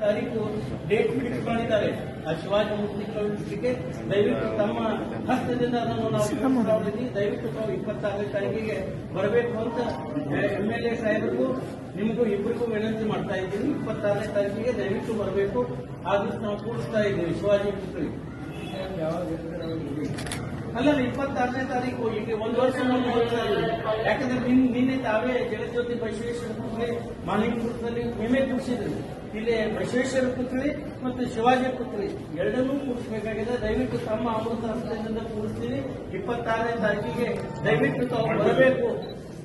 ತಾರೀಕು date fix ಮಾಡಿದ್ದಾರೆ. ಆ ಶಿವಾಜಿ ಮೂರ್ತಿ ಕಳುಹಿಸಲಿಕ್ಕೆ ದಯವಿಟ್ಟು ತಮ್ಮ ಹಸ್ತದಿಂದ ಅದನ್ನು ನಾವು ದಯವಿಟ್ಟು ತಾವು 26ನೇ ತಾರೀಕಿಗೆ ಬರಬೇಕು ಅಂತ MLA ಸಾಹೇಬರಿಗೂ ನಿಮಗೂ ಇಬ್ಬರಿಗೂ ವಿನಂತಿ ಮಾಡ್ತಾ ಇದ್ದೀನಿ. 26ನೇ ತಾರೀಕಿಗೆ ದಯವಿಟ್ಟು ಬರಬೇಕು. ಆ ದಿವಸ ನಾವು ಕೂಡಿಸ್ತಾ ಇದ್ದೀವಿ ಶಿವಾಜಿ ಪುತ್ರಿ. ಅಲ್ಲ 26ನೇ ತಾರೀಕು ಈಗ ಒಂದು ವರ್ಷ ಯಾಕಂದ್ರೆ ನಿನ್ನೆ ತಾವೇ ಜಗಜ್ಯೋತಿ ಬಸವೇಶ್ವರ ಪುತ್ರಿ ಮಾಲಿಂಗಪುರದಲ್ಲಿ ನಿನ್ನೆ ಕೂಡಿಸಿದ್ರು. ಇಲ್ಲಿ ಬಸವೇಶ್ವರ ಪುತ್ರಿ ಮತ್ತು ಶಿವಾಜಿ ಪುತ್ರಿ ಎರಡನ್ನೂ ಕೂಡಿಸಬೇಕಾಗಿದೆ. ದಯವಿಟ್ಟು ತಮ್ಮ ಅಮೃತ ಹಸ್ತದಿಂದ ಕೂಡಿಸ್ತೀನಿ. 26ನೇ ತಾರೀಕಿಗೆ ದಯವಿಟ್ಟು ತಾವು ಬರಬೇಕು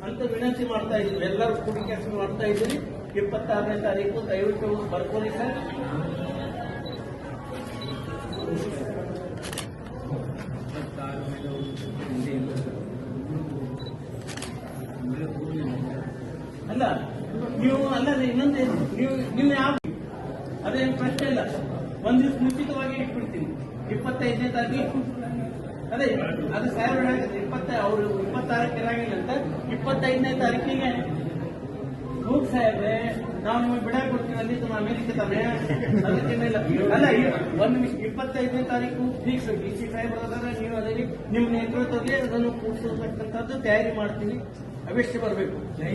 ಅಂತ ವಿನಂತಿ ಮಾಡ್ತಾ ಇದ್ದೀವಿ. ಎಲ್ಲರೂ ಕೂಡಿ ಕೆಲಸ ಮಾಡ್ತಾ ಇದ್ದೀವಿ. 26ನೇ ತಾರೀಕು ದಯವಿಟ್ಟು ಬರ್ಕೊಳ್ಳಿ ಸರ್. ಅಲ್ಲ ನೀವು ಇನ್ನೊಂದು ನೀವು ಯಾವ ಅದೇನು ಪ್ರಶ್ನೆ ಇಲ್ಲ. ಒಂದ್ ದಿವಸ ಮುಂಚಿತವಾಗಿ ಇಟ್ಬಿಡ್ತೀನಿ. 25ನೇ ತಾರೀಕು ಅದೇ ಅದು ಸಾಹೇಬ್ರ ಅವರು 26ಕ್ಕೆ ಇರಂಗಿಲ್ಲ ಅಂತ 25ನೇ ತಾರೀಕಿಗೆ ಹೋಗ್ ಸಾಹೇಬ್ರೆ ನಾವು ನಿಮಗೆ ಬಿಡಾಕ್ ಕೊಡ್ತೀವಿ ಅಲ್ಲಿ ಅಮೆರಿಕ ತಾನೆ ಅದಕ್ಕಿಲ್ಲ. ಅಲ್ಲ ಒಂದು ನಿಮಿಷ 25ನೇ ತಾರೀಕು ಫಿಕ್ಸ್ DC ಸಾಹೇಬ್ರ ನೀವು ಅದೇ ನಿಮ್ಮ ನೇತೃತ್ವದಲ್ಲಿ ಅದನ್ನು ಕೂಡಿಸತಕ್ಕಂಥದ್ದು ತಯಾರಿ ಮಾಡ್ತೀನಿ. ಅವಶ್ಯ ಬರಬೇಕು. ಜೈ